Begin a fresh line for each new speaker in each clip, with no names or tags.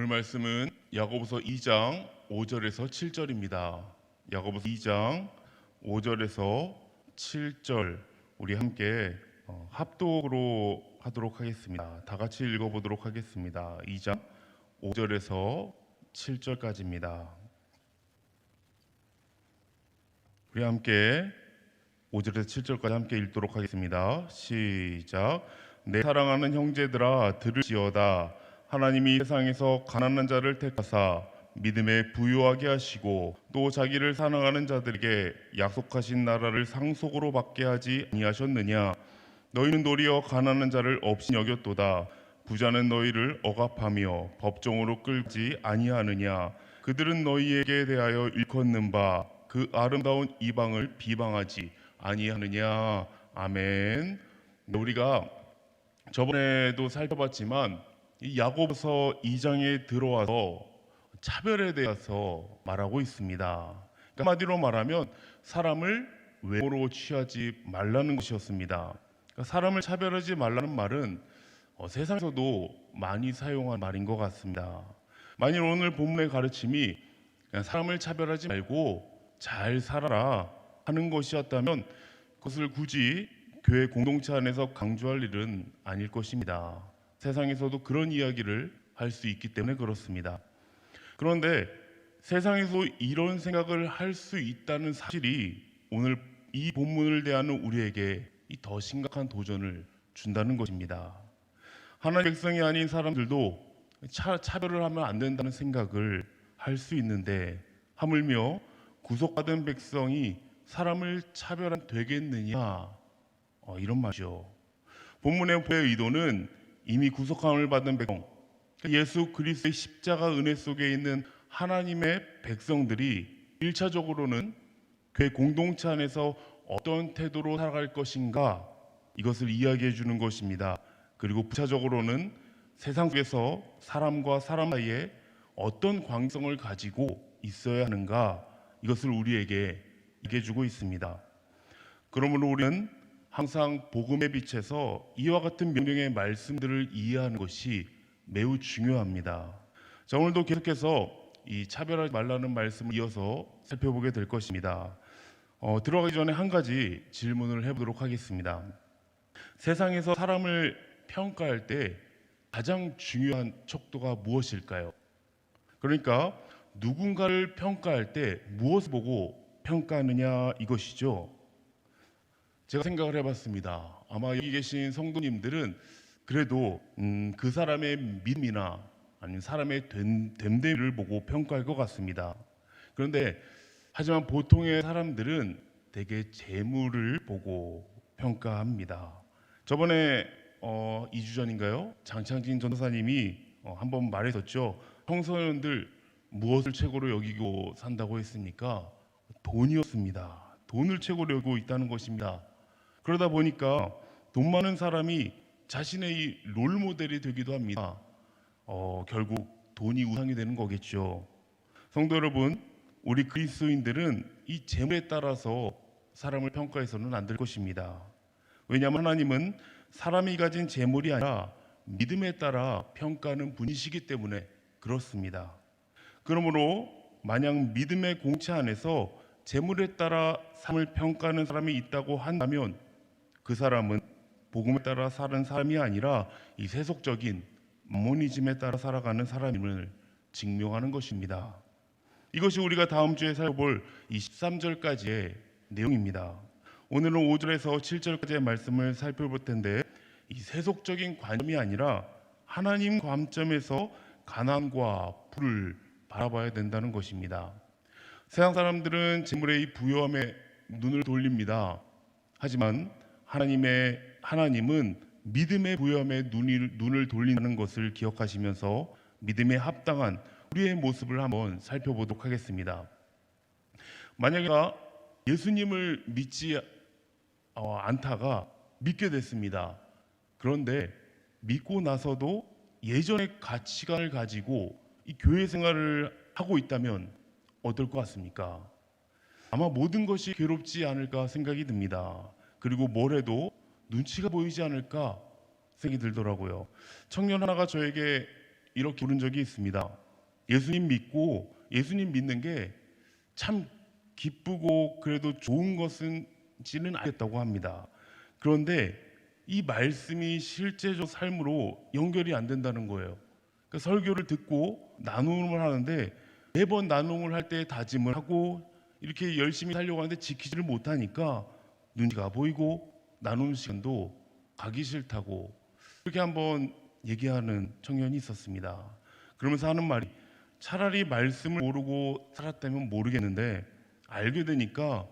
오늘 말씀은 야고보서 2장 5절에서 7절입니다. 야고보서 2장 5절에서 7절 우리 함께 합독으로 하도록 하겠습니다. 다 같이 읽어보도록 하겠습니다. 2장 5절에서 7절까지입니다. 우리 함께 5절에서 7절까지 함께 읽도록 하겠습니다. 시작. 내 사랑하는 형제들아 들을지어다. 하나님이 세상에서 가난한 자를 택하사 믿음에 부유하게 하시고 또 자기를 사랑하는 자들에게 약속하신 나라를 상속으로 받게 하지 아니하셨느냐. 너희는 도리어 가난한 자를 없이 여겼도다. 부자는 너희를 억압하며 법정으로 끌지 아니하느냐. 그들은 너희에게 대하여 일컫는 바 그 아름다운 이방을 비방하지 아니하느냐. 아멘. 우리가 저번에도 살펴봤지만 이 야고보서 2장에 들어와서 차별에 대해서 말하고 있습니다. 그러니까 한마디로 말하면 사람을 외모로 취하지 말라는 것이었습니다. 그러니까 사람을 차별하지 말라는 말은 세상에서도 많이 사용한 말인 것 같습니다. 만일 오늘 본문의 가르침이 그냥 사람을 차별하지 말고 잘 살아라 하는 것이었다면 그것을 굳이 교회 공동체 안에서 강조할 일은 아닐 것입니다. 세상에서도 그런 이야기를 할 수 있기 때문에 그렇습니다. 그런데 세상에서 이런 생각을 할 수 있다는 사실이 오늘 이 본문을 대하는 우리에게 더 심각한 도전을 준다는 것입니다. 하나님의 백성이 아닌 사람들도 차별을 하면 안 된다는 생각을 할 수 있는데 하물며 구속받은 백성이 사람을 차별하면 되겠느냐, 이런 말이죠. 본문의 의도는 이미 구속함을 받은 백성, 예수 그리스도의 십자가 은혜 속에 있는 하나님의 백성들이 1차적으로는 교회 공동체 안에서 어떤 태도로 살아갈 것인가, 이것을 이야기해 주는 것입니다. 그리고 부차적으로는 세상 속에서 사람과 사람 사이에 어떤 관계성을 가지고 있어야 하는가, 이것을 우리에게 얘기해 주고 있습니다. 그러므로 우리는 항상 복음의 빛에서 이와 같은 명령의 말씀들을 이해하는 것이 매우 중요합니다. 자, 오늘도 계속해서 이 차별하지 말라는 말씀을 이어서 살펴보게 될 것입니다. 들어가기 전에 한 가지 질문을 해보도록 하겠습니다. 세상에서 사람을 평가할 때 가장 중요한 척도가 무엇일까요? 그러니까 누군가를 평가할 때 무엇을 보고 평가하느냐, 이것이죠. 제가 생각을 해봤습니다. 아마 여기 계신 성도님들은 그래도 그 사람의 믿음이나 아니면 사람의 됨됨이를 보고 평가할 것 같습니다. 그런데 하지만 보통의 사람들은 대개 재물을 보고 평가합니다. 저번에 2주 전인가요? 장창진 전도사님이 한번 말했었죠. 청소년들 무엇을 최고로 여기고 산다고 했습니까? 돈이었습니다. 돈을 최고로 여기고 있다는 것입니다. 그러다 보니까 돈 많은 사람이 자신의 이 롤모델이 되기도 합니다. 결국 돈이 우상이 되는 거겠죠. 성도 여러분, 우리 그리스도인들은 이 재물에 따라서 사람을 평가해서는 안 될 것입니다. 왜냐하면 하나님은 사람이 가진 재물이 아니라 믿음에 따라 평가하는 분이시기 때문에 그렇습니다. 그러므로 만약 믿음의 공체 안에서 재물에 따라 삶을 평가하는 사람이 있다고 한다면 그 사람은 복음에 따라 사는 사람이 아니라 이 세속적인 맘모니즘에 따라 살아가는 사람임을 증명하는 것입니다. 이것이 우리가 다음 주에 살펴볼 이 13절까지의 내용입니다. 오늘은 5절에서 7절까지의 말씀을 살펴볼 텐데 이 세속적인 관점이 아니라 하나님 관점에서 가난과 부를 바라봐야 된다는 것입니다. 세상 사람들은 재물의 이 부요함에 눈을 돌립니다. 하지만 하나님은 믿음의 부요함에 눈을 돌리는 것을 기억하시면서 믿음에 합당한 우리의 모습을 한번 살펴보도록 하겠습니다. 만약에 예수님을 믿지 않다가 믿게 됐습니다. 그런데 믿고 나서도 예전의 가치관을 가지고 이 교회 생활을 하고 있다면 어떨 것 같습니까? 아마 모든 것이 괴롭지 않을까 생각이 듭니다. 그리고 뭘 해도 눈치가 보이지 않을까 생각이 들더라고요. 청년 하나가 저에게 이렇게 부른 적이 있습니다. 예수님 믿고 예수님 믿는 게 참 기쁘고 그래도 좋은 것인지는 알겠다고 합니다. 그런데 이 말씀이 실제적 삶으로 연결이 안 된다는 거예요. 그러니까 설교를 듣고 나눔을 하는데 매번 나눔을 할 때 다짐을 하고 이렇게 열심히 살려고 하는데 지키지를 못하니까 눈치가 보이고 나눔 시간도 가기 싫다고 그렇게 한번 얘기하는 청년이 있었습니다. 그러면서 하는 말이 차라리 말씀을 모르고 살았다면 모르겠는데 알게 되니까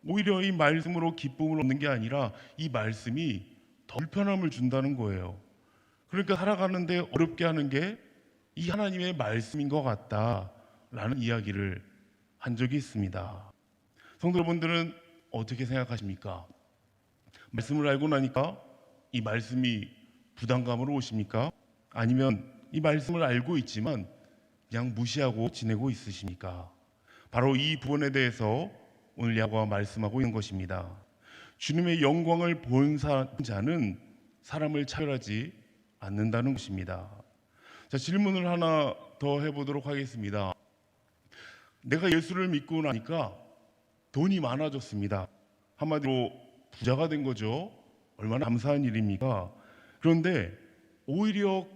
오히려 이 말씀으로 기쁨을 얻는 게 아니라 이 말씀이 더 불편함을 준다는 거예요. 그러니까 살아가는데 어렵게 하는 게 이 하나님의 말씀인 것 같다라는 이야기를 한 적이 있습니다. 성도 여러분들은 어떻게 생각하십니까? 말씀을 알고 나니까 이 말씀이 부담감으로 오십니까? 아니면 이 말씀을 알고 있지만 그냥 무시하고 지내고 있으십니까? 바로 이 부분에 대해서 오늘 야고보가 말씀하고 있는 것입니다. 주님의 영광을 본 자는 사람을 차별하지 않는다는 것입니다. 자, 질문을 하나 더 해보도록 하겠습니다. 내가 예수를 믿고 나니까 돈이 많아졌습니다. 한마디로 부자가 된 거죠. 얼마나 감사한 일입니까? 그런데 오히려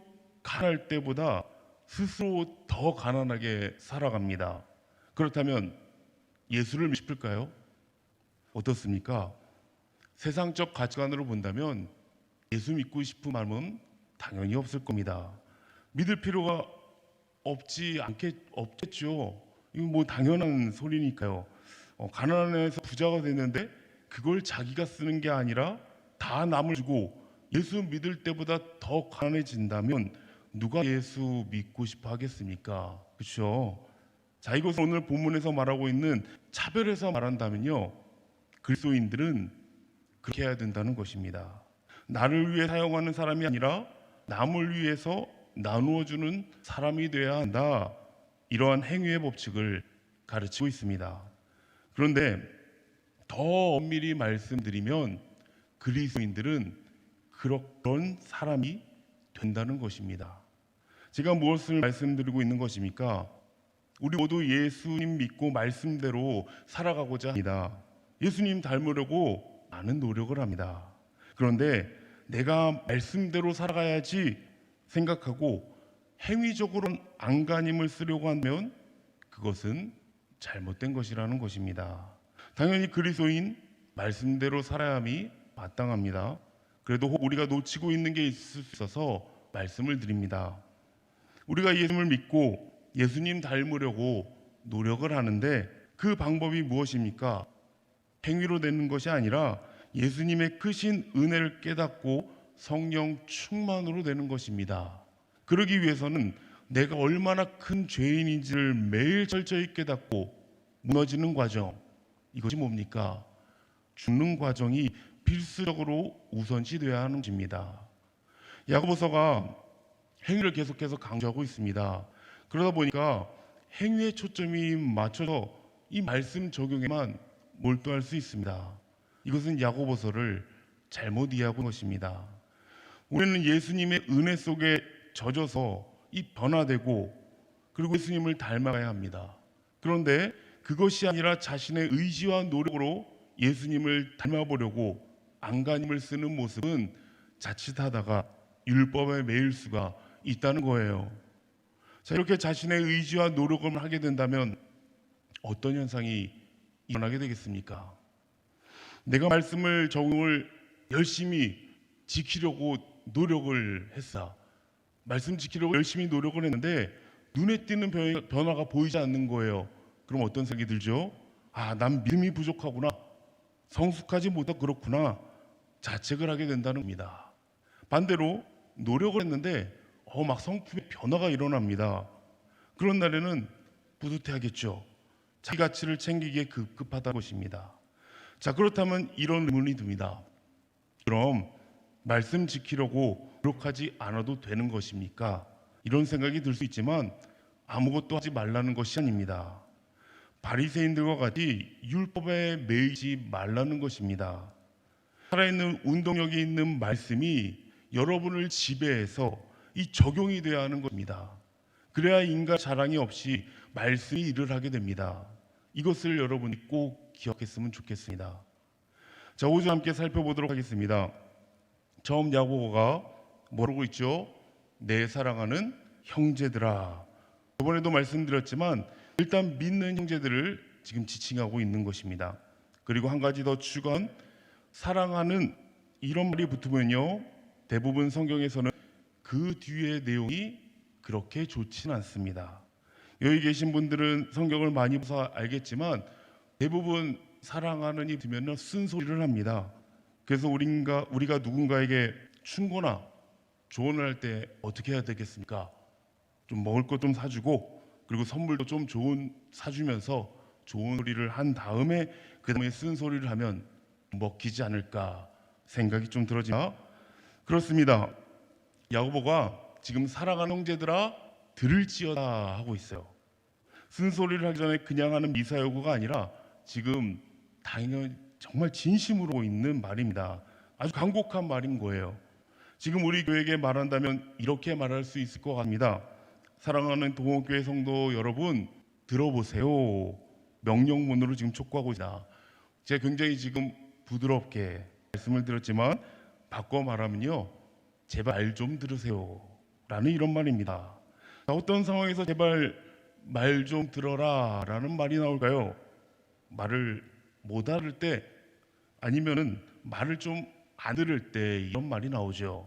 가난할 때보다 스스로 더 가난하게 살아갑니다. 그렇다면 예수를 믿고 싶을까요? 어떻습니까? 세상적 가치관으로 본다면 예수 믿고 싶은 마음은 당연히 없을 겁니다. 믿을 필요가 없겠죠. 이건 뭐 당연한 소리니까요. 가난해서 부자가 됐는데 그걸 자기가 쓰는 게 아니라 다 남을 주고 예수 믿을 때보다 더 가난해진다면 누가 예수 믿고 싶어 하겠습니까? 그렇죠? 자, 이것은 오늘 본문에서 말하고 있는 차별해서 말한다면요, 그리스도인들은 그렇게 해야 된다는 것입니다. 나를 위해 사용하는 사람이 아니라 남을 위해서 나누어주는 사람이 돼야 한다. 이러한 행위의 법칙을 가르치고 있습니다. 그런데 더 엄밀히 말씀드리면 그리스도인들은 그런 사람이 된다는 것입니다. 제가 무엇을 말씀드리고 있는 것입니까? 우리 모두 예수님 믿고 말씀대로 살아가고자 합니다. 예수님 닮으려고 많은 노력을 합니다. 그런데 내가 말씀대로 살아가야지 생각하고 행위적으로 안간힘을 쓰려고 하면 그것은 잘못된 것이라는 것입니다. 당연히 그리스도인 말씀대로 살아야 함이 마땅합니다. 그래도 우리가 놓치고 있는 게 있을 수 있어서 말씀을 드립니다. 우리가 예수님을 믿고 예수님 닮으려고 노력을 하는데 그 방법이 무엇입니까? 행위로 되는 것이 아니라 예수님의 크신 은혜를 깨닫고 성령 충만으로 되는 것입니다. 그러기 위해서는 내가 얼마나 큰 죄인인지를 매일 철저히 깨닫고 무너지는 과정, 이것이 뭡니까? 죽는 과정이 필수적으로 우선시돼야 하는 것입니다. 야고보서가 행위를 계속해서 강조하고 있습니다. 그러다 보니까 행위에 초점이 맞춰서 이 말씀 적용에만 몰두할 수 있습니다. 이것은 야고보서를 잘못 이해하고 있는 것입니다. 우리는 예수님의 은혜 속에 젖어서 이 변화되고 그리고 예수님을 닮아가야 합니다. 그런데 그것이 아니라 자신의 의지와 노력으로 예수님을 닮아보려고 안간힘을 쓰는 모습은 자칫하다가 율법에 매일 수가 있다는 거예요. 자, 이렇게 자신의 의지와 노력을 하게 된다면 어떤 현상이 일어나게 되겠습니까? 내가 말씀을 적용을 열심히 지키려고 노력을 했어. 말씀 지키려고 열심히 노력을 했는데 눈에 띄는 변화가 보이지 않는 거예요. 그럼 어떤 생각이 들죠? 아, 난 믿음이 부족하구나. 성숙하지 못하고 그렇구나. 자책을 하게 된다는 겁니다. 반대로 노력을 했는데 막 성품의 변화가 일어납니다. 그런 날에는 뿌듯해하겠죠. 자기 가치를 챙기기에 급급하다는 것입니다. 자, 그렇다면 이런 의문이 듭니다. 그럼 말씀 지키려고 노력하지 않아도 되는 것입니까? 이런 생각이 들 수 있지만 아무것도 하지 말라는 것이 아닙니다. 바리새인들과 같이 율법에 매이지 말라는 것입니다. 살아있는 운동력이 있는 말씀이 여러분을 지배해서 이 적용이 되어야 하는 것입니다. 그래야 인간 자랑이 없이 말씀이 일을 하게 됩니다. 이것을 여러분이 꼭 기억했으면 좋겠습니다. 자, 5절 함께 살펴보도록 하겠습니다. 처음 야고보가 뭐라고 있죠? 내 사랑하는 형제들아. 저번에도 말씀드렸지만 일단 믿는 형제들을 지금 지칭하고 있는 것입니다. 그리고 한 가지 더 추가한 사랑하는 이런 말이 붙으면요, 대부분 성경에서는 그 뒤의 내용이 그렇게 좋지는 않습니다. 여기 계신 분들은 성경을 많이 봐서 알겠지만 대부분 사랑하는이 들면 쓴소리를 합니다. 그래서 우리가 누군가에게 충고나 조언을 할 때 어떻게 해야 되겠습니까? 좀 먹을 것 좀 사주고, 그리고 선물도 좀 좋은 사주면서 좋은 소리를 한 다음에 그 다음에 쓴소리를 하면 먹히지 않을까 생각이 좀 들어지나? 그렇습니다. 야고보가 지금 사랑하는 형제들아 들을지어다 하고 있어요. 쓴소리를 하기 전에 그냥 하는 미사여구가 아니라 지금 당연히 정말 진심으로 하고 있는 말입니다. 아주 간곡한 말인 거예요. 지금 우리 교회에게 말한다면 이렇게 말할 수 있을 것 같습니다. 사랑하는 동호교회 성도 여러분, 들어보세요. 명령문으로 지금 촉구하고 있다. 제가 굉장히 지금 부드럽게 말씀을 드렸지만 바꿔 말하면요, 제발 말 좀 들으세요 라는 이런 말입니다. 어떤 상황에서 제발 말 좀 들어라 라는 말이 나올까요? 말을 못 알을 때, 아니면은 말을 좀 안 들을 때 이런 말이 나오죠.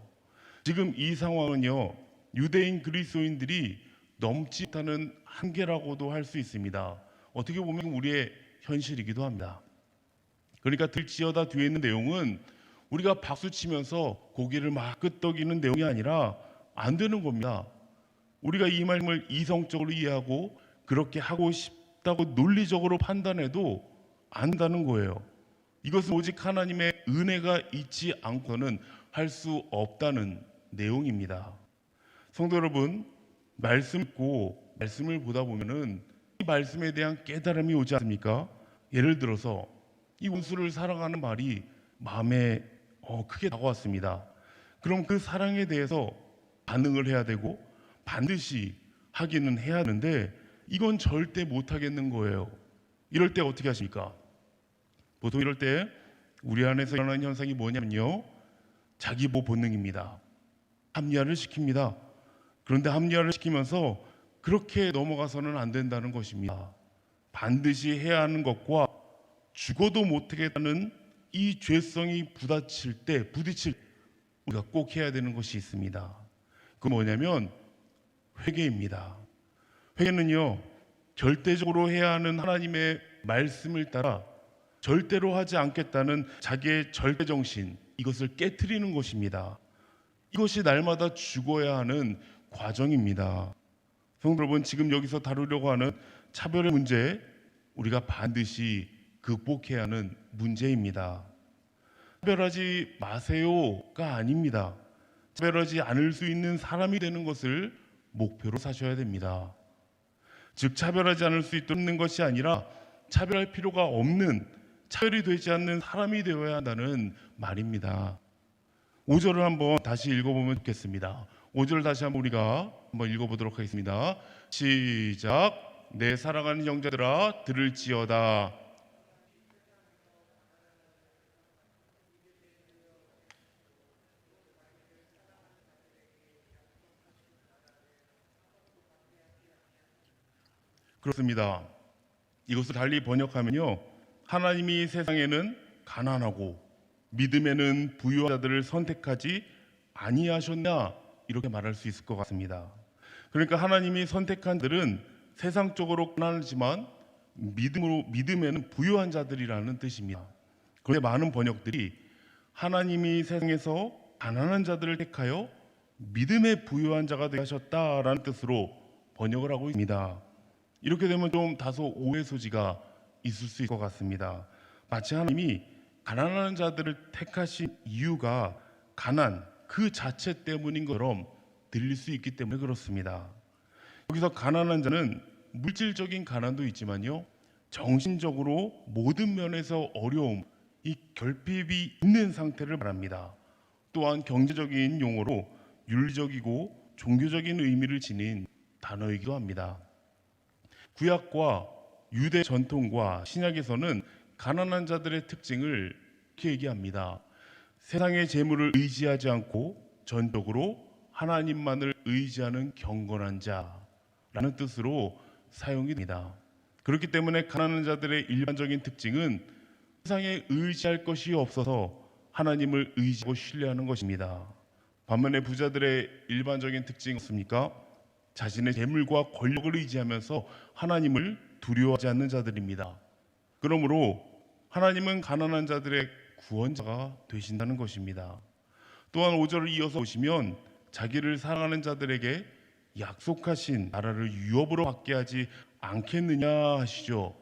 지금 이 상황은요, 유대인 그리스도인들이 넘지 못하는 한계라고도 할 수 있습니다. 어떻게 보면 우리의 현실이기도 합니다. 그러니까 들지어다 뒤에 있는 내용은 우리가 박수치면서 고개를 막 끄덕이는 내용이 아니라 안 되는 겁니다. 우리가 이 말씀을 이성적으로 이해하고 그렇게 하고 싶다고 논리적으로 판단해도 안 된다는 거예요. 이것은 오직 하나님의 은혜가 있지 않고는 할 수 없다는 내용입니다. 성도 여러분, 말씀 읽고 말씀을 보다 보면은 이 말씀에 대한 깨달음이 오지 않습니까? 예를 들어서 이 원수를 사랑하는 말이 마음에 크게 다가왔습니다. 그럼 그 사랑에 대해서 반응을 해야 되고 반드시 하기는 해야 하는데 이건 절대 못 하겠는 거예요. 이럴 때 어떻게 하십니까? 보통 이럴 때 우리 안에서 일어나는 현상이 뭐냐면요, 자기 보호 본능입니다. 합리화를 시킵니다. 그런데 합리화를 시키면서 그렇게 넘어가서는 안 된다는 것입니다. 반드시 해야 하는 것과 죽어도 못하겠다는 이 죄성이 부딪힐 때 우리가 꼭 해야 되는 것이 있습니다. 그건 뭐냐면 회개입니다. 회개는요, 절대적으로 해야 하는 하나님의 말씀을 따라 절대로 하지 않겠다는 자기의 절대정신, 이것을 깨트리는 것입니다. 이것이 날마다 죽어야 하는 과정입니다. 성도 여러분, 지금 여기서 다루려고 하는 차별의 문제, 우리가 반드시 극복해야 하는 문제입니다. 차별하지 마세요가 아닙니다. 차별하지 않을 수 있는 사람이 되는 것을 목표로 사셔야 됩니다. 즉, 차별하지 않을 수 있는 것이 아니라 차별할 필요가 없는, 차별이 되지 않는 사람이 되어야 한다는 말입니다. 5절을 한번 다시 읽어보면 좋겠습니다. 5절 다시 한번 우리가 한번 읽어보도록 하겠습니다. 시작. 내 사랑하는 형제들아 들을지어다. 그렇습니다. 이것을 달리 번역하면요, 하나님이 세상에는 가난하고 믿음에는 부유한 자들을 선택하지 아니하셨냐, 이렇게 말할 수 있을 것 같습니다. 그러니까 하나님이 선택한 자들은 세상적으로 가난하지만 믿음에는 부유한 자들이라는 뜻입니다. 그런데 많은 번역들이 하나님이 세상에서 가난한 자들을 택하여 믿음의 부유한 자가 되게 하셨다라는 뜻으로 번역을 하고 있습니다. 이렇게 되면 좀 다소 오해 소지가 있을 수 있을 것 같습니다. 마치 하나님이 가난한 자들을 택하신 이유가 가난 그 자체 때문인 것처럼 들릴 수 있기 때문에 그렇습니다. 여기서 가난한 자는 물질적인 가난도 있지만요, 정신적으로 모든 면에서 어려움, 이 결핍이 있는 상태를 말합니다. 또한 경제적인 용어로 윤리적이고 종교적인 의미를 지닌 단어이기도 합니다. 구약과 유대 전통과 신약에서는 가난한 자들의 특징을 이렇게 얘기합니다. 세상의 재물을 의지하지 않고 전적으로 하나님만을 의지하는 경건한 자라는 뜻으로 사용이 됩니다. 그렇기 때문에 가난한 자들의 일반적인 특징은 세상에 의지할 것이 없어서 하나님을 의지하고 신뢰하는 것입니다. 반면에 부자들의 일반적인 특징은 없습니까? 자신의 재물과 권력을 의지하면서 하나님을 두려워하지 않는 자들입니다. 그러므로 하나님은 가난한 자들의 구원자가 되신다는 것입니다. 또한 5절을 이어서 보시면 자기를 사랑하는 자들에게 약속하신 나라를 유업으로 받게 하지 않겠느냐 하시죠.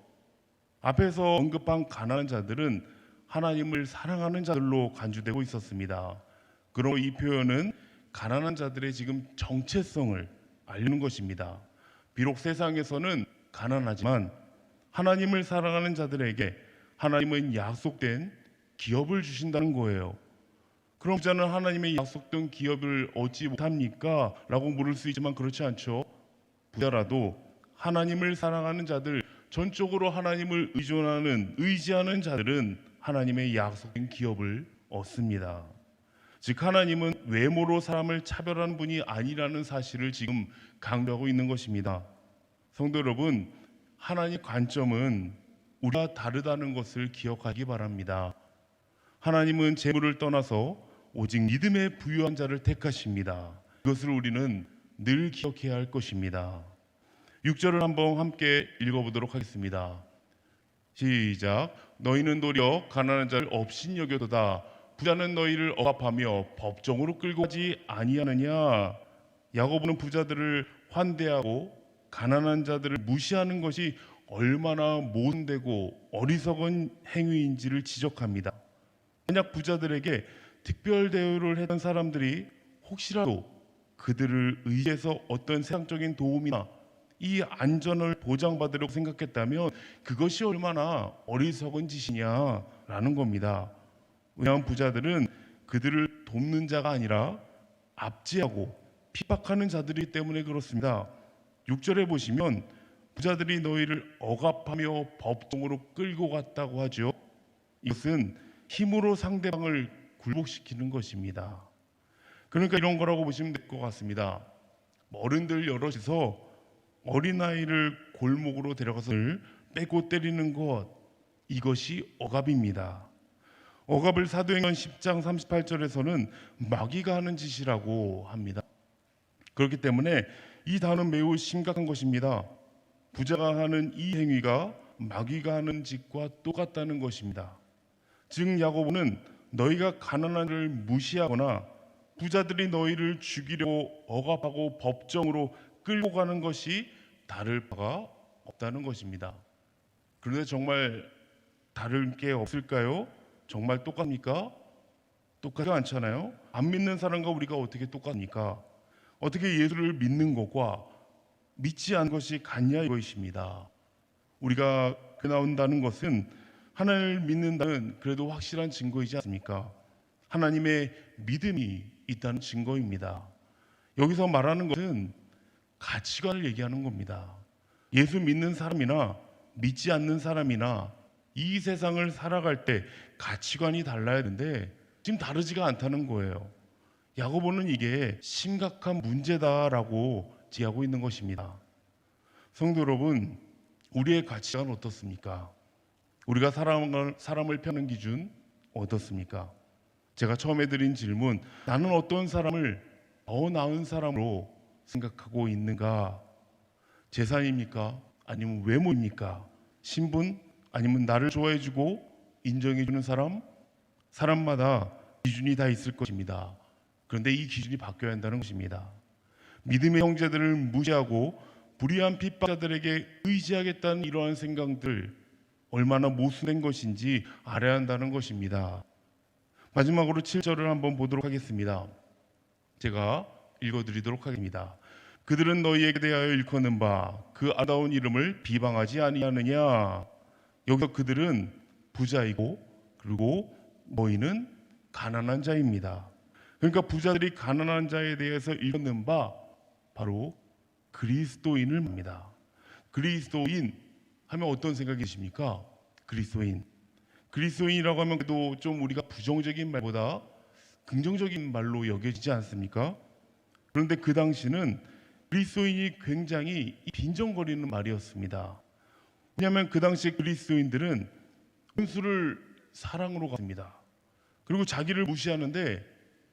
앞에서 언급한 가난한 자들은 하나님을 사랑하는 자들로 간주되고 있었습니다. 그러므로 이 표현은 가난한 자들의 지금 정체성을 알리는 것입니다. 비록 세상에서는 가난하지만 하나님을 사랑하는 자들에게 하나님은 약속된 기업을 주신다는 거예요. 그럼 부자는 하나님의 약속된 기업을 얻지 못합니까? 라고 물을 수 있지만 그렇지 않죠. 부자라도 하나님을 사랑하는 자들, 전적으로 하나님을 의지하는 자들은 하나님의 약속된 기업을 얻습니다. 즉 하나님은 외모로 사람을 차별하는 분이 아니라는 사실을 지금 강조하고 있는 것입니다. 성도 여러분, 하나님의 관점은 우리가 다르다는 것을 기억하기 바랍니다. 하나님은 재물을 떠나서 오직 믿음에 부유한 자를 택하십니다. 이것을 우리는 늘 기억해야 할 것입니다. 6절을 한번 함께 읽어보도록 하겠습니다. 시작. 너희는 도리어 가난한 자를 업신여겨도다. 부자는 너희를 억압하며 법정으로 끌고 가지 아니하느냐. 야고보는 부자들을 환대하고 가난한 자들을 무시하는 것이 얼마나 모순되고 어리석은 행위인지를 지적합니다. 만약 부자들에게 특별 대우를 했던 사람들이 혹시라도 그들을 의지해서 어떤 세상적인 도움이나 이 안전을 보장받으려고 생각했다면 그것이 얼마나 어리석은 짓이냐라는 겁니다. 왜냐하면 부자들은 그들을 돕는 자가 아니라 압제하고 핍박하는 자들이기 때문에 그렇습니다. 6절에 보시면 부자들이 너희를 억압하며 법정으로 끌고 갔다고 하죠. 이것은 힘으로 상대방을 굴복시키는 것입니다. 그러니까 이런 거라고 보시면 될 것 같습니다. 어른들 여럿이서 어린아이를 골목으로 데려가서 빼고 때리는 것, 이것이 억압입니다. 억압을 사도행전 10장 38절에서는 마귀가 하는 짓이라고 합니다. 그렇기 때문에 이 단어는 매우 심각한 것입니다. 부자가 하는 이 행위가 마귀가 하는 짓과 똑같다는 것입니다. 즉 야고보는 너희가 가난한 자를 무시하거나 부자들이 너희를 죽이려고 억압하고 법정으로 끌고 가는 것이 다를 바가 없다는 것입니다. 그런데 정말 다른 게 없을까요? 정말 똑같습니까? 똑같지 않잖아요. 안 믿는 사람과 우리가 어떻게 똑같습니까? 어떻게 예수를 믿는 것과 믿지 않은 것이 같냐 이것입니다. 우리가 나온다는 것은 하나님을 믿는다는 그래도 확실한 증거이지 않습니까? 하나님의 믿음이 있다는 증거입니다. 여기서 말하는 것은 가치관을 얘기하는 겁니다. 예수 믿는 사람이나 믿지 않는 사람이나 이 세상을 살아갈 때 가치관이 달라야 되는데 지금 다르지가 않다는 거예요. 야고보는 이게 심각한 문제다라고 지하고 있는 것입니다. 성도 여러분, 우리의 가치관은 어떻습니까? 우리가 사람을 펴는 기준 어떻습니까? 제가 처음에 드린 질문, 나는 어떤 사람을 더 나은 사람으로 생각하고 있는가? 재산입니까? 아니면 외모입니까? 신분? 아니면 나를 좋아해주고 인정해주는 사람? 사람마다 기준이 다 있을 것입니다. 그런데 이 기준이 바뀌어야 한다는 것입니다. 믿음의 형제들을 무시하고 불의한 핍박자들에게 의지하겠다는 이러한 생각들 얼마나 모순된 것인지 알아야 한다는 것입니다. 마지막으로 7절을 한번 보도록 하겠습니다. 제가 읽어드리도록 하겠습니다. 그들은 너희에게 대하여 일컫는 바 그 아름다운 이름을 비방하지 아니하느냐. 여기서 그들은 부자이고 그리고 너희는 가난한 자입니다. 그러니까 부자들이 가난한 자에 대해서 일컫는 바 바로 그리스도인을 말합니다. 그리스도인 하면 어떤 생각이 드십니까? 그리스도인이라고 하면 그래도 좀 우리가 부정적인 말보다 긍정적인 말로 여겨지지 않습니까? 그런데 그 당시는 그리스도인이 굉장히 빈정거리는 말이었습니다. 왜냐하면 그 당시 그리스도인들은 원수를 사랑으로 갔습니다. 그리고 자기를 무시하는데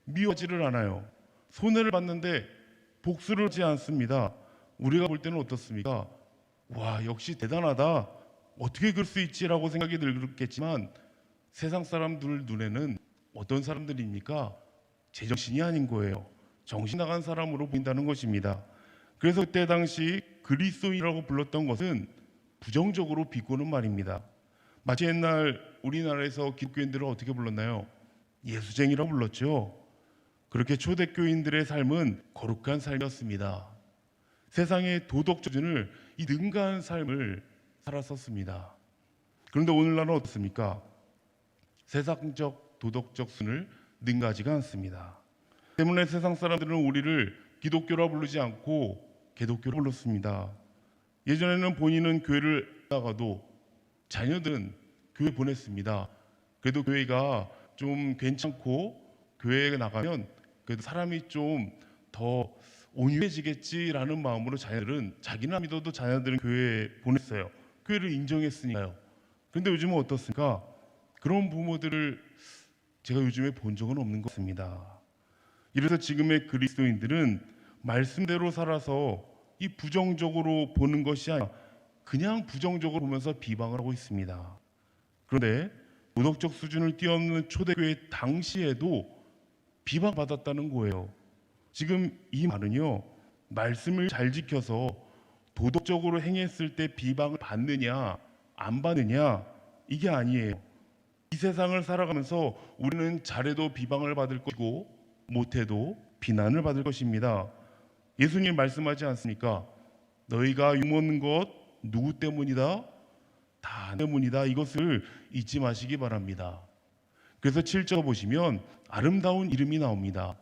미워하지를 않아요. 손해를 봤는데 복수를 하지 않습니다. 우리가 볼 때는 어떻습니까? 와, 역시 대단하다. 어떻게 그럴 수 있지라고 생각이 들겠지만 세상 사람들 눈에는 어떤 사람들입니까? 제정신이 아닌 거예요. 정신 나간 사람으로 보인다는 것입니다. 그래서 그때 당시 그리스도인이라고 불렀던 것은 부정적으로 비꼬는 말입니다. 마치 옛날 우리나라에서 기독교인들을 어떻게 불렀나요? 예수쟁이라고 불렀죠. 그렇게 초대교인들의 삶은 거룩한 삶이었습니다. 세상의 도덕 수준을 이 능가한 삶을 살았었습니다. 그런데 오늘날은 어떻습니까? 세상적 도덕적 수준을 능가하지가 않습니다. 때문에 세상 사람들은 우리를 기독교라 부르지 않고 개독교라 불렀습니다. 예전에는 본인은 교회를 나가도 자녀들은 교회 보냈습니다. 그래도 교회가 좀 괜찮고 교회에 나가면 그래도 사람이 좀 더 온유해지겠지라는 마음으로 자녀들은 자기나 믿어도 자녀들은 교회에 보냈어요. 교회를 인정했으니까요. 그런데 요즘은 어떻습니까? 그런 부모들을 제가 요즘에 본 적은 없는 것 같습니다. 이래서 지금의 그리스도인들은 말씀대로 살아서 이 부정적으로 보는 것이 아니라 그냥 부정적으로 보면서 비방을 하고 있습니다. 그런데 도덕적 수준을 뛰어넘는 초대교회 당시에도 비방받았다는 거예요. 지금 이 말은요, 말씀을 잘 지켜서 도덕적으로 행했을 때 비방을 받느냐 안 받느냐 이게 아니에요. 이 세상을 살아가면서 우리는 잘해도 비방을 받을 것이고 못해도 비난을 받을 것입니다. 예수님 말씀하지 않습니까? 너희가 욕먹는 것 누구 때문이다? 다 때문이다. 이것을 잊지 마시기 바랍니다. 그래서 7절 보시면 아름다운 이름이 나옵니다.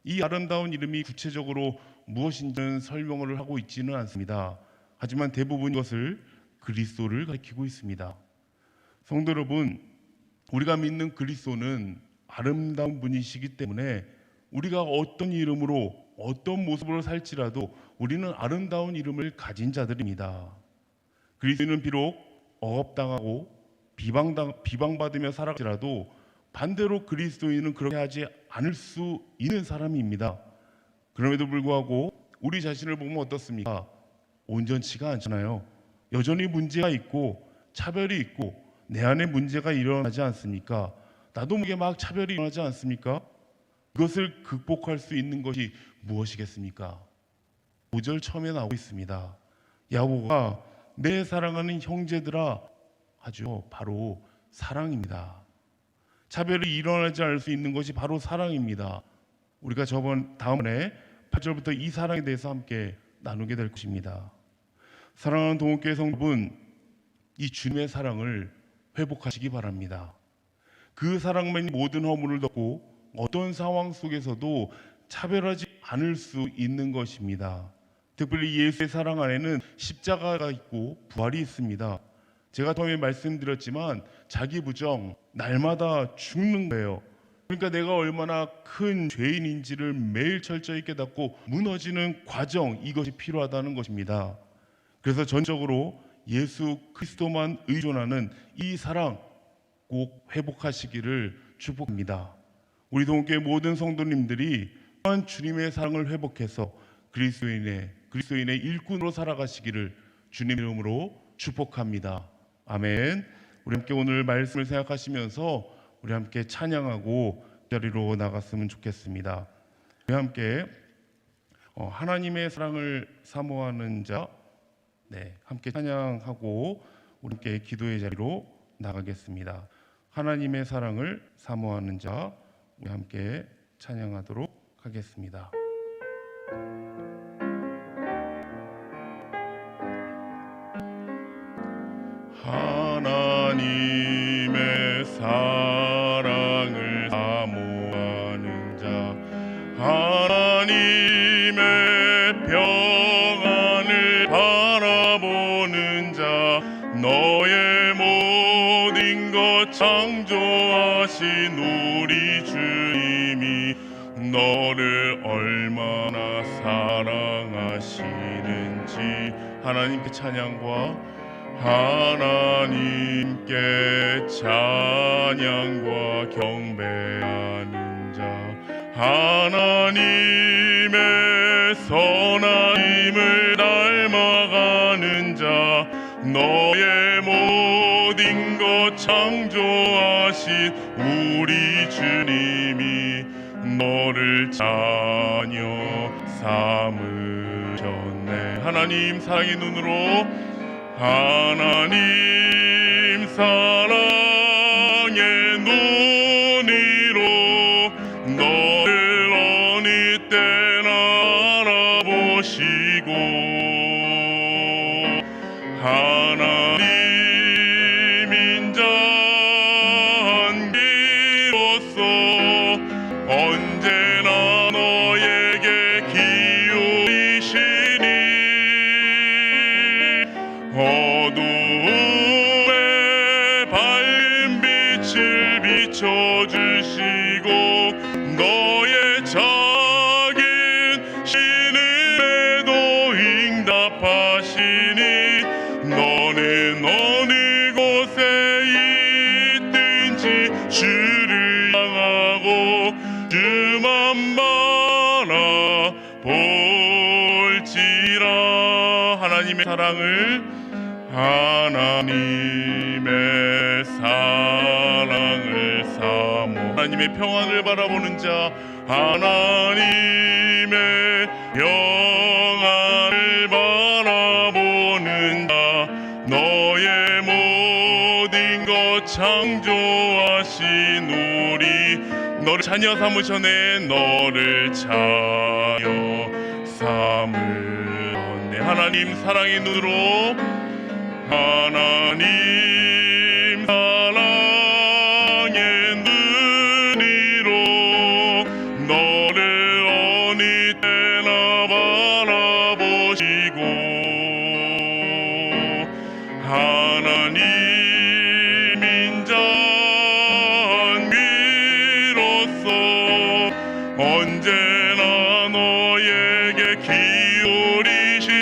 이 아름다운 이름이 구체적으로 무엇인지는 설명을 하고 있지는 않습니다. 하지만 대부분 이것을 그리스도를 가리키고 있습니다. 성도 여러분, 우리가 믿는 그리스도는 아름다운 분이시기 때문에 우리가 어떤 이름으로 어떤 모습으로 살지라도 우리는 아름다운 이름을 가진 자들입니다. 그리스도는 비록 억압당하고 비방받으며 살아갈지라도 반대로 그리스도인은 그렇게 하지 않을 수 있는 사람입니다. 그럼에도 불구하고 우리 자신을 보면 어떻습니까? 온전치가 않잖아요. 여전히 문제가 있고 차별이 있고 내 안에 문제가 일어나지 않습니까? 나도 모르게 막 차별이 일어나지 않습니까? 이것을 극복할 수 있는 것이 무엇이겠습니까? 5절 처음에 나오고 있습니다. 야고보가 내 사랑하는 형제들아 하죠. 바로 사랑입니다. 차별이 일어나지 않을 수 있는 것이 바로 사랑입니다. 우리가 다음에 8절부터 이 사랑에 대해서 함께 나누게 될 것입니다. 사랑하는 동국교회 성도분, 이 주님의 사랑을 회복하시기 바랍니다. 그 사랑만이 모든 허물을 덮고 어떤 상황 속에서도 차별하지 않을 수 있는 것입니다. 특별히 예수의 사랑 안에는 십자가가 있고 부활이 있습니다. 제가 처음에 말씀드렸지만 자기 부정, 날마다 죽는 거예요. 그러니까 내가 얼마나 큰 죄인인지를 매일 철저히 깨닫고 무너지는 과정, 이것이 필요하다는 것입니다. 그래서 전적으로 예수 그리스도만 의존하는 이 사랑 꼭 회복하시기를 축복합니다. 우리 동교회 모든 성도님들이 또한 주님의 사랑을 회복해서 그리스도인의 일꾼으로 살아가시기를 주님 이름으로 축복합니다. 아멘. 우리 함께 오늘 말씀을 생각하시면서 우리 함께 찬양하고 자리로 나갔으면 좋겠습니다. 우리 함께 하나님의 사랑을 사모하는 자, 함께 찬양하고 우리 함께 기도의 자리로 나가겠습니다. 하나님의 사랑을 사모하는 자, 우리 함께 찬양하도록 하겠습니다. 하나님의 사랑을 사모하는 자, 하나님의 평안 바라보는 자 너의 모든 것 창조하신 우리 주님이 너를 얼마나 사랑하시는지 하나님께 찬양과 하나님께 찬양과 경배하는 자 하나님의 선하심을 닮아가는 자 너의 모든 것 창조하신 우리 주님이 너를 자녀 삼으셨네. 하나님 사랑의 눈으로 하나님 사랑의 눈으로 너를 어느 때나 알아보시고 하나님 인자한기로서 언제나 너에게 기울이시니 어둠에 밝은 빛을 비춰주시고 너의 작은 신음에도 응답하시니 너는 어느 곳에 있든지 주를 향하고 주만 바라볼지라. 하나님의 사랑을 하나님의 사랑을 사모 하나님의 평안을 바라보는 자 하나님의 평안을 바라보는 자 너의 모든 것 창조하신 우리 너를 자녀 삼으셨네. 너를 자녀 삼으셨네. 하나님 사랑의 눈으로 하나님 사랑의 눈으로 너를 어느 때나 바라보시고 하나님 인자한기로서 언제나 너에게 기울이시니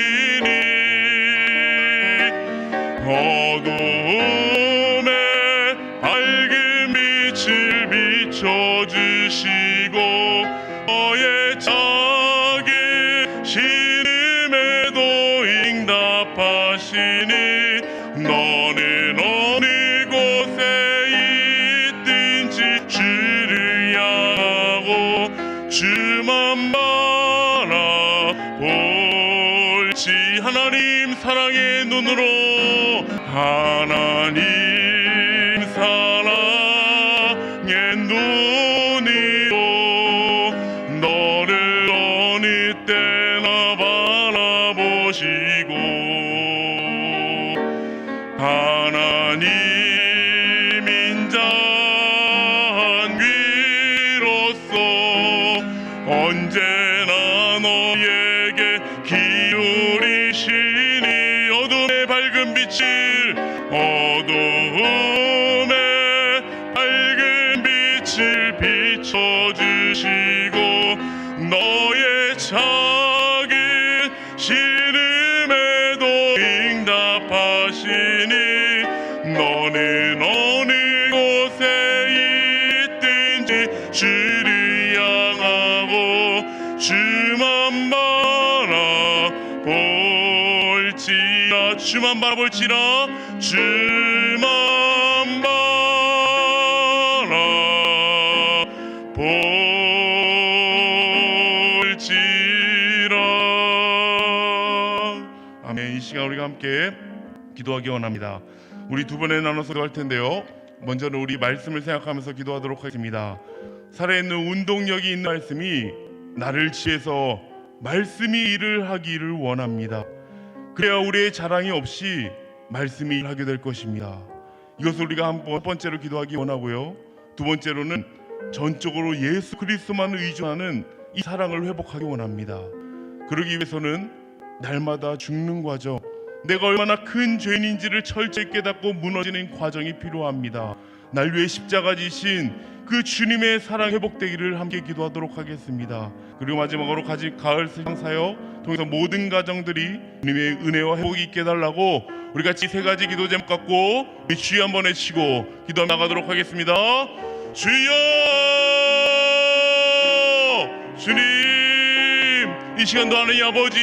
어둠에 밝은 빛을 비춰주시고 너의 작은 신음에도 응답하시니 너는 어느 곳에 있든지 주를 향하고 주만 바라볼지. 하나님 사랑의 눈으로 하나님 사랑의 눈으로 너를 어느 때나 바라보시고 하나님 인자한기로서 언제나 너에게 기울이시니 어둠의 밝은 빛을 비춰주시고 너의 작은 신음에도 응답하시니 너는 어느 곳에 있든지 주를 향하고 주만 바라볼지라. 주만 바라볼지라. 주만 바라볼지라. 아멘. 이 시간 우리가 함께 기도하기 원합니다. 우리 두 번에 나눠서 기도할 텐데요. 먼저는 우리 말씀을 생각하면서 기도하도록 하겠습니다. 살아있는 운동력이 있는 말씀이 나를 지혜서 말씀이 일을 하기를 원합니다. 그래야 우리의 자랑이 없이 말씀이 일하게 될 것입니다. 이것을 우리가 첫 번째로 기도하기 원하고요. 두 번째로는 전적으로 예수 그리스도만 의존하는 이 사랑을 회복하기 원합니다. 그러기 위해서는 날마다 죽는 과정, 내가 얼마나 큰 죄인인지를 철저히 깨닫고 무너지는 과정이 필요합니다. 날 위해 십자가 지신 그 주님의 사랑 회복되기를 함께 기도하도록 하겠습니다. 그리고 마지막으로 가을 세상 사역 통해서 모든 가정들이 주님의 은혜와 회복이 있게 해달라고 우리 같이 세 가지 기도 제목 갖고 우리 주여 한번 외치고 기도 나가도록 하겠습니다. 주여, 주님, 이 시간도 하나님 아버지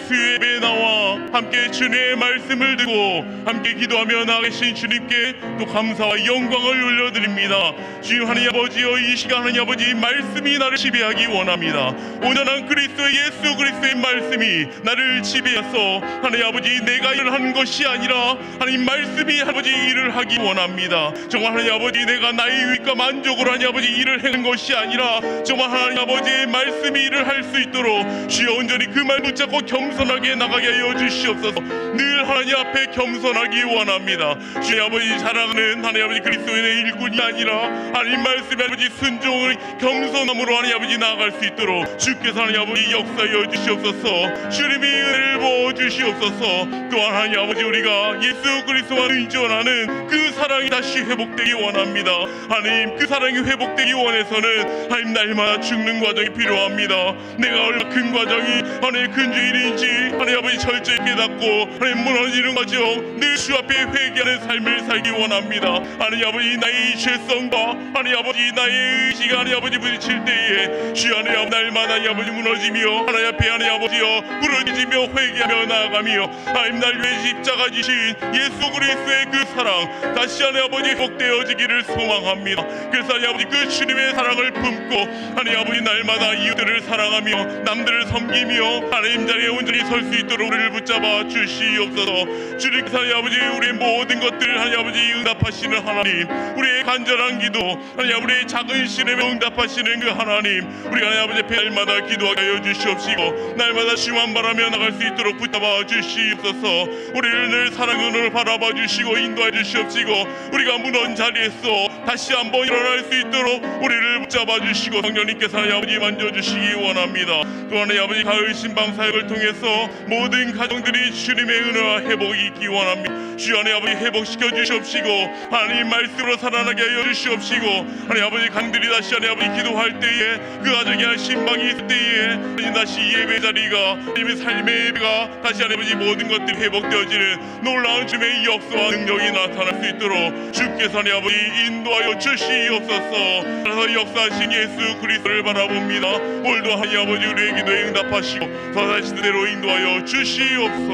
수요예배에 나와 함께 주님의 말씀을 듣고 함께 기도하며 나아가신 주님께 또 감사와 영광을 올려드립니다. 주님 하나님 아버지여, 이 시간 하나님 아버지 말씀이 나를 지배하기 원합니다. 온전한 그리스도 예수 그리스도의 말씀이 나를 지배해서 하나님 아버지 내가 일을 하는 것이 아니라 하나님 말씀이 아버지 일을 하기 원합니다. 정말 하나님 아버지 내가 나의 유익과 만족으로 하나님 아버지 일을 하는 것이 아니라 정말 하나님 아버지의 말씀이 일을 할 수 있도록 주여 온전히 그 말 붙잡고 겸손하게 나가게 하여 주시옵소서. 늘 하나님 앞에 겸손하기 원합니다. 주여 아버지 사랑하는 하나님 아버지 그리스도인의 일꾼이 아니라 하나님 말씀에 아버지 순종을 겸손함으로 하나님 아버지 나아갈 수 있도록 주께서 하나님 아버지 역사하여 주시옵소서. 주님이 은혜를 부어 주시옵소서. 또한 하나님 아버지 우리가 예수 그리스도와 의존하는 그 사랑이 다시 회복되기 원합니다. 하나님 그 사랑이 회복되기 원해서는 하나님 날마다 죽는 과정이 필요합니다. 내가 얼마나 큰 과정이 하나님 큰 죄인인지 하나님 아버지 철저히 깨닫고 하나님 무너지는 과정 늘 주 앞에 회개하는 삶을 살기 원합니다. 하나님 아버지 나의 죄성과 하나님 아버지 나의 의지가 하나님 아버지 부딪힐 때에 주 하나님 날마다 하나님 아버지 무너지며 하나님 앞에 하나님 아버지여 부르짖으며 회개하며 나아가며 하나님 날 위해 십자가 지신 예수 그리스도의 그 사랑 다시 하나님 아버지 회복되어지기를 소망합니다. 그래서 하나님 아버지 그 주님의 사랑을 품고 하나님 아버지 날마다 이웃들을 사랑하며 남들을 섬기며 하나님 자리에 온전히 설 수 있도록 우리를 붙잡아 주시옵소서. 주님께서 하나님 아버지 우리의 모든 것들을 하나님 아버지 응답하시는 하나님, 우리의 간절한 기도 하나님 우리의 작은 시름에 응답하시는 그 하나님, 우리가 하나님 아버지 앞에 날마다 기도하게 하여 주시옵시고 날마다 주만 바라며 나갈 수 있도록 붙잡아 주시옵소서. 우리를 늘 사랑의 눈으로 바라봐 주시고 인도해 주시옵시고 우리가 무너진 자리에서 다시 한번 일어날 수 있도록 우리를 붙잡아 주시고 성령님께서 하나님 아버지 만져주시기 원합니다. 또 하나님 아버지 가을 신방 사역을 통해서 모든 가정들이 주님의 은혜와 회복이 있기 원합니다. 주 하나님 아버지 회복시켜 주시옵시고 하나님 말씀으로 살아나게 하여 주시옵시고 하나님 아버지 간들이 다시 하나님 아버지 기도할 때에 그 가정에 신방이 있을 때에 다시 예배 자리가 하나님의 삶의 예배가 다시 하나님 아버지 모든 것들이 회복되어지는 놀라운 주님의 역사와 능력이 나타날 수 있도록 주께서 하나님 아버지 인도하여 주시옵소서. 그래서 역사하신 예수 그리스도를 바라봅니다. 오늘도 하나님 아버지 우리의 기도에 응답하시고 서사시는 대로 인도하여 주시옵소서.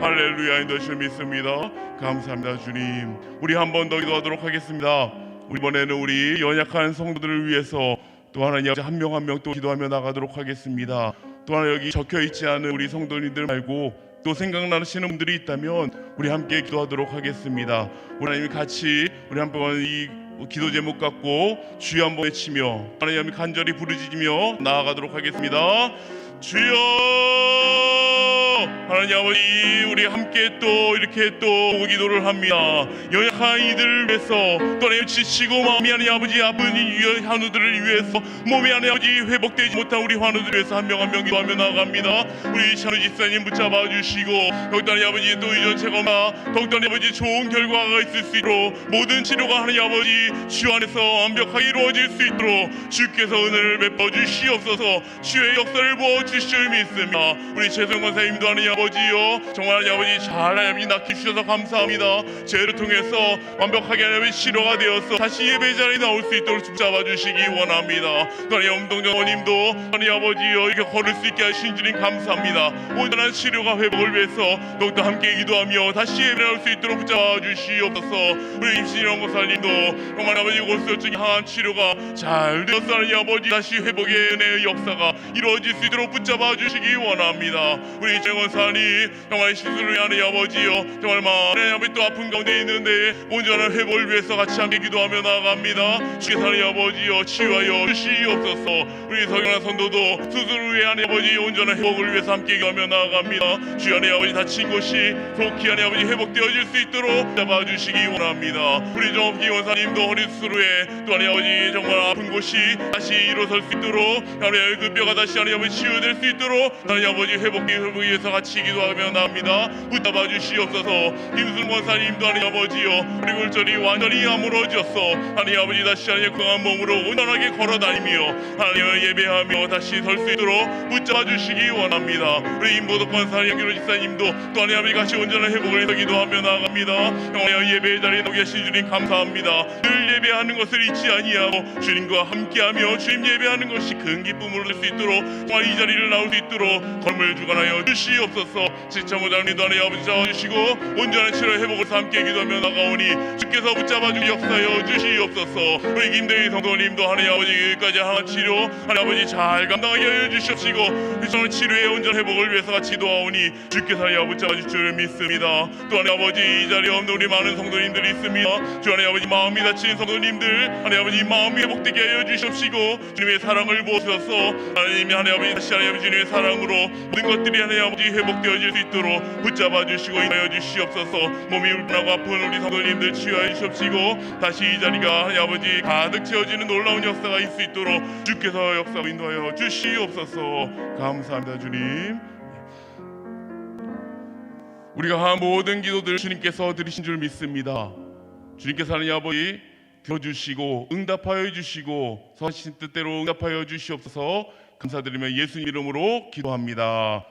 할렐루야. 인도하시를 믿습니다. 감사합니다. 주님, 우리 한 번 더 기도하도록 하겠습니다. 이번에는 우리 연약한 성도들을 위해서 또 하나님 한 명 한 명 또 기도하며 나가도록 하겠습니다. 또 하나 여기 적혀있지 않은 우리 성도님들 말고 또 생각나시는 분들이 있다면 우리 함께 기도하도록 하겠습니다. 우리 하나님 같이 우리 한번 이 기도 제목 갖고 주여 한번 외치며 하나님 간절히 부르짖으며 나아가도록 하겠습니다. 주여, 하나님 아버지 우리 함께 또 이렇게 또 기도를 합니다. 연약한 이들을 위해서 또 하나님 지치고 마음이 하나님 아버지 아픈 이 환우들을 위해서 몸이 하나님 아버지 회복되지 못한 우리 환우들을 위해서 한 명 한 명 기도하며 나아갑니다. 우리 찬우 집사님 붙잡아 주시고 더욱더 하나님 아버지 또 이전체가 더욱더 하나님 아버지 좋은 결과가 있을 수 있도록 모든 치료가 하나님 아버지 주 안에서 완벽하게 이루어질 수 있도록 주께서 은혜를 베풀어 주시옵소서. 주의 역사를 부어 주실 믿습니다. 우리 최성 권사님도 하나님 아버지요 정말 하나님 아버지 잘 하나님 낳게 주셔서 감사합니다. 죄를 통해서 완벽하게 하나님 치료가 되어서 다시 예배 자리에 나올 수 있도록 붙잡아 주시기 원합니다. 또 하나님 엄동정 어머님도 하나님 아버지요 이렇게 걸을 수 있게 하신 주님 감사합니다. 온전한 치료가 회복을 위해서 더욱더 함께 기도하며 다시 예배 나올 수 있도록 붙잡아 주시옵소서. 우리 임신영 권사님도 정말 아버지 골수증 항암 치료가 잘 되어서 하나님 아버지 다시 회복의 은혜의 역사가 이루어질 수 있도록 붙잡아 주시기 원합니다. 우리 정원사님 정말 시술을 위한 아버지요 정말 많은 아버지 또 아픈 가운데 있는데 온전한 회복을 위해서 같이 함께 기도하며 나아갑니다. 주께서 하나님 아버지요 치유하여 주시옵소서. 우리 성현아 선도도 수술을 위한 아버지 온전한 회복을 위해서 함께 기도하며 나아갑니다. 주 하나님 아버지 다친 곳이 속히 하나님 아버지 회복되어질 수 있도록 잡아주시기 원합니다. 우리 정업기 원사님도 허리 수술 후에 또 하나님 아버지 정말 아픈 곳이 다시 일어설 수 있도록 하나님 그 뼈가 다시 하나님 아버지 치유될 수 있도록 하나님 아버지 회복을 위해서 위해서 같이 기도하며 나옵니다. 붙잡아 주시옵소서. 김순 권사님도 하나님 아버지여 우리 골절이 완전히 아물어졌어. 하나님 아버지 다시 하나님의 강한 몸으로 온전하게 걸어다니며 하나님을 예배하며 다시 설 수 있도록 붙잡아 주시기 원합니다. 우리 임보덕 권사님, 영규로 집사님도 또 하나님 아버지 같이 온전한 회복을 위해서 기도하며 나아갑니다. 영원히 예배의 자리에 나오게 하신 주님 감사합니다. 늘 예배하는 것을 잊지 아니하고 주님과 함께하며 주님 예배하는 것이 큰 기쁨으로 될 수 있도록 정말 이 자리를 나올 수 있도록 건물 주관하여 주시옵소서. 지쳐 못하는 이도 하나님 아버지 잡아주시고 온전한 치료 회복을 함께 기도하며 나가오니 주께서 붙잡아 주기 역사여 주시옵소서. 우리 김대희 성도님도 하나님 아버지 여기까지 하나 치료 하나님 아버지 잘 감당하게 하여 주시옵시고 그 치료의 온전 회복을 위해서 같이 도와오니 주께서 하나님 아버지 붙잡아 주실 줄 믿습니다. 또 하나님 아버지 이 자리에 없는 우리 많은 성도님들이 있습니다. 주 하나님 아버지 마음이 다친 성도님들 하나님 아버지 마음이 회복되게 하여 주시옵시고 주님의 사랑을 보셔서 하나님이 하나님 아버지 다시 하나님 아버지 주님의 사랑으로 모든 것들이 하나님 아버지 회복되어질 수 있도록 붙잡아 주시고 인하여 주시옵소서. 몸이 불편하고 아픈 우리 성도님들 치유하여 주시옵시고 다시 이 자리가 하나님 아버지 가득 채워지는 놀라운 역사가 있을 수 있도록 주께서 역사 인도하여 주시옵소서. 감사합니다 주님. 우리가 한 모든 기도들 주님께서 들으신 줄 믿습니다. 주님께서 하나님 아버지 들어주시고 응답하여 주시고 서하신 뜻대로 응답하여 주시옵소서. 감사드리며 예수님 이름으로 기도합니다.